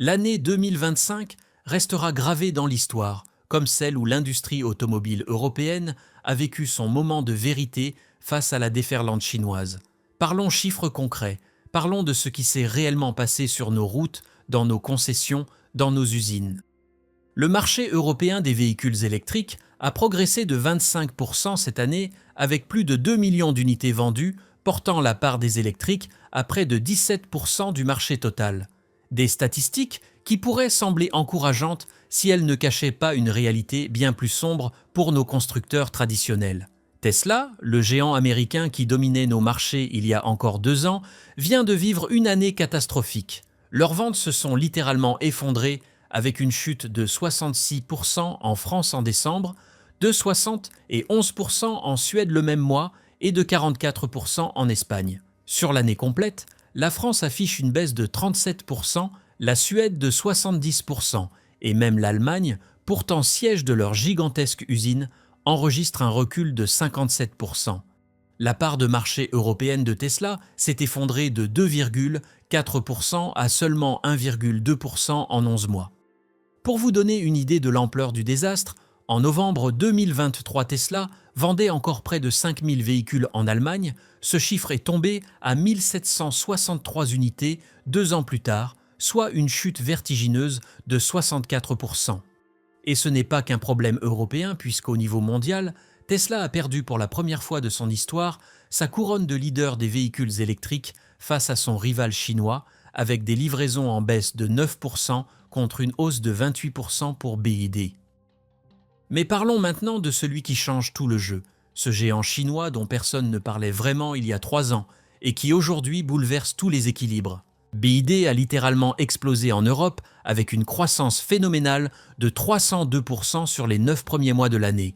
L'année 2025 restera gravée dans l'histoire, comme celle où l'industrie automobile européenne a vécu son moment de vérité face à la déferlante chinoise. Parlons chiffres concrets, parlons de ce qui s'est réellement passé sur nos routes, dans nos concessions, dans nos usines. Le marché européen des véhicules électriques a progressé de 25% cette année, avec plus de 2 millions d'unités vendues, portant la part des électriques à près de 17% du marché total. Des statistiques qui pourraient sembler encourageantes si elles ne cachaient pas une réalité bien plus sombre pour nos constructeurs traditionnels. Tesla, le géant américain qui dominait nos marchés il y a encore 2 ans, vient de vivre une année catastrophique. Leurs ventes se sont littéralement effondrées avec une chute de 66% en France en décembre, de 71% en Suède le même mois et de 44% en Espagne. Sur l'année complète, la France affiche une baisse de 37%, la Suède de 70%, et même l'Allemagne, pourtant siège de leur gigantesque usine, enregistre un recul de 57%. La part de marché européenne de Tesla s'est effondrée de 2,4% à seulement 1,2% en 11 mois. Pour vous donner une idée de l'ampleur du désastre, en novembre 2023, Tesla vendait encore près de 5000 véhicules en Allemagne. Ce chiffre est tombé à 1763 unités 2 ans plus tard, soit une chute vertigineuse de 64%. Et ce n'est pas qu'un problème européen, puisqu'au niveau mondial, Tesla a perdu pour la première fois de son histoire sa couronne de leader des véhicules électriques face à son rival chinois, avec des livraisons en baisse de 9% contre une hausse de 28% pour BYD. Mais parlons maintenant de celui qui change tout le jeu, ce géant chinois dont personne ne parlait vraiment il y a 3 ans et qui aujourd'hui bouleverse tous les équilibres. BYD a littéralement explosé en Europe avec une croissance phénoménale de 302% sur les 9 premiers mois de l'année.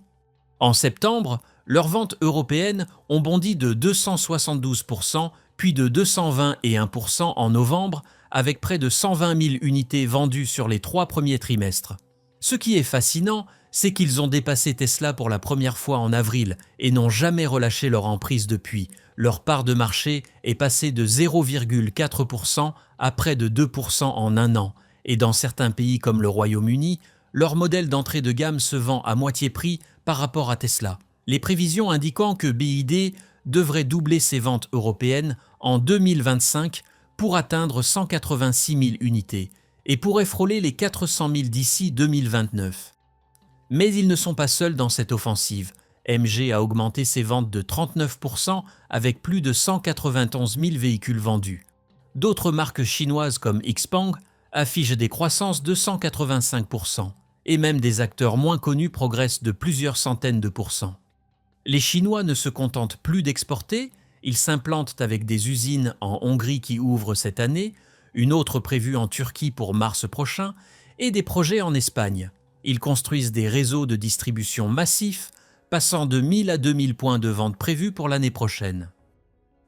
En septembre, leurs ventes européennes ont bondi de 272%, puis de 221% en novembre, avec près de 120 000 unités vendues sur les 3 premiers trimestres. Ce qui est fascinant, c'est qu'ils ont dépassé Tesla pour la première fois en avril et n'ont jamais relâché leur emprise depuis. Leur part de marché est passée de 0,4% à près de 2% en un an. Et dans certains pays comme le Royaume-Uni, leur modèle d'entrée de gamme se vend à moitié prix par rapport à Tesla. Les prévisions indiquant que BYD devrait doubler ses ventes européennes en 2025 pour atteindre 186 000 unités et pourrait frôler les 400 000 d'ici 2029. Mais ils ne sont pas seuls dans cette offensive. MG a augmenté ses ventes de 39% avec plus de 191 000 véhicules vendus. D'autres marques chinoises comme XPeng affichent des croissances de 185%, et même des acteurs moins connus progressent de plusieurs centaines de pourcents. Les Chinois ne se contentent plus d'exporter, ils s'implantent avec des usines en Hongrie qui ouvrent cette année, une autre prévue en Turquie pour mars prochain, et des projets en Espagne. Ils construisent des réseaux de distribution massifs, passant de 1000 à 2000 points de vente prévus pour l'année prochaine.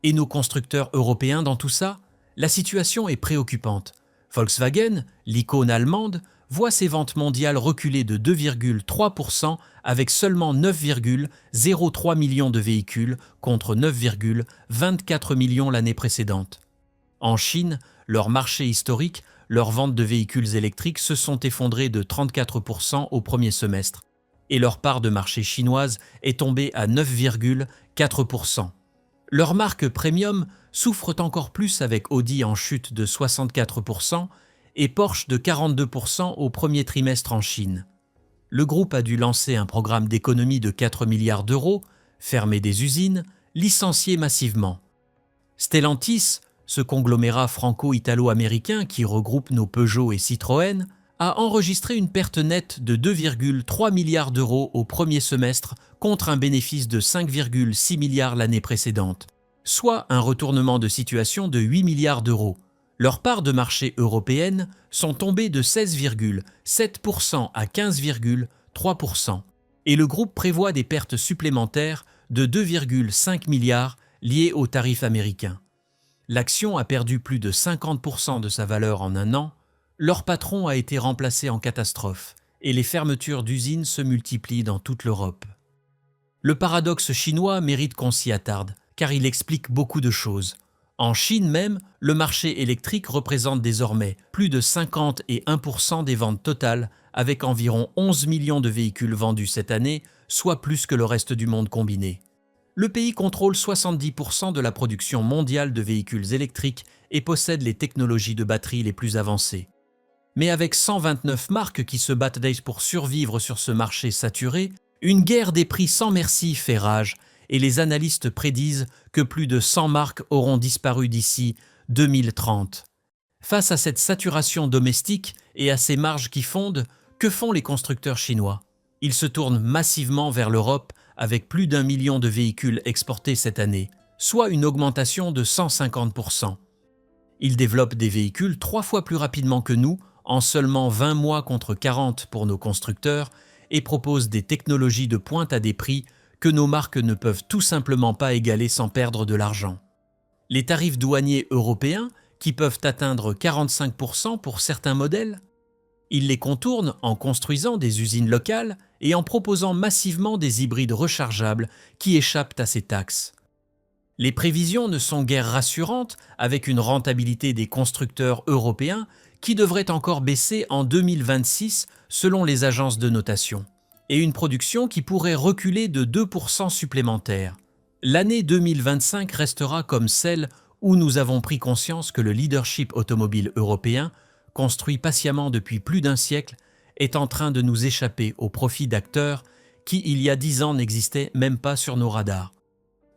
Et nos constructeurs européens dans tout ça? La situation est préoccupante. Volkswagen, l'icône allemande, voit ses ventes mondiales reculer de 2,3% avec seulement 9,03 millions de véhicules contre 9,24 millions l'année précédente. En Chine, leur marché historique, leurs ventes de véhicules électriques se sont effondrées de 34% au premier semestre et leur part de marché chinoise est tombée à 9,4%. Leurs marques premium souffrent encore plus avec Audi en chute de 64% et Porsche de 42% au premier trimestre en Chine. Le groupe a dû lancer un programme d'économie de 4 milliards d'euros, fermer des usines, licencier massivement. Stellantis, ce conglomérat franco-italo-américain qui regroupe nos Peugeot et Citroën, a enregistré une perte nette de 2,3 milliards d'euros au premier semestre contre un bénéfice de 5,6 milliards l'année précédente, soit un retournement de situation de 8 milliards d'euros. Leurs parts de marché européennes sont tombées de 16,7% à 15,3%, et le groupe prévoit des pertes supplémentaires de 2,5 milliards liées aux tarifs américains. L'action a perdu plus de 50% de sa valeur en un an, leur patron a été remplacé en catastrophe, et les fermetures d'usines se multiplient dans toute l'Europe. Le paradoxe chinois mérite qu'on s'y attarde, car il explique beaucoup de choses. En Chine même, le marché électrique représente désormais plus de 51% des ventes totales, avec environ 11 millions de véhicules vendus cette année, soit plus que le reste du monde combiné. Le pays contrôle 70% de la production mondiale de véhicules électriques et possède les technologies de batterie les plus avancées. Mais avec 129 marques qui se battent pour survivre sur ce marché saturé, une guerre des prix sans merci fait rage et les analystes prédisent que plus de 100 marques auront disparu d'ici 2030. Face à cette saturation domestique et à ces marges qui fondent, que font les constructeurs chinois? Ils se tournent massivement vers l'Europe avec plus d'1 million de véhicules exportés cette année, soit une augmentation de 150%. Ils développent des véhicules 3 fois plus rapidement que nous, en seulement 20 mois contre 40 pour nos constructeurs, et proposent des technologies de pointe à des prix que nos marques ne peuvent tout simplement pas égaler sans perdre de l'argent. Les tarifs douaniers européens, qui peuvent atteindre 45% pour certains modèles, ils les contournent en construisant des usines locales et en proposant massivement des hybrides rechargeables qui échappent à ces taxes. Les prévisions ne sont guère rassurantes avec une rentabilité des constructeurs européens qui devrait encore baisser en 2026 selon les agences de notation, et une production qui pourrait reculer de 2% supplémentaires. L'année 2025 restera comme celle où nous avons pris conscience que le leadership automobile européen, construit patiemment depuis plus d'un siècle, est en train de nous échapper au profit d'acteurs qui, il y a 10 ans, n'existaient même pas sur nos radars.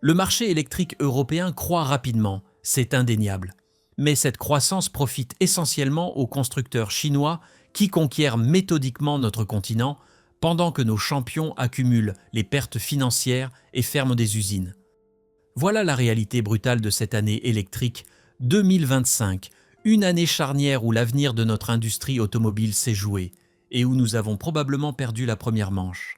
Le marché électrique européen croît rapidement, c'est indéniable. Mais cette croissance profite essentiellement aux constructeurs chinois qui conquièrent méthodiquement notre continent, pendant que nos champions accumulent les pertes financières et ferment des usines. Voilà la réalité brutale de cette année électrique 2025, une année charnière où l'avenir de notre industrie automobile s'est joué et où nous avons probablement perdu la première manche.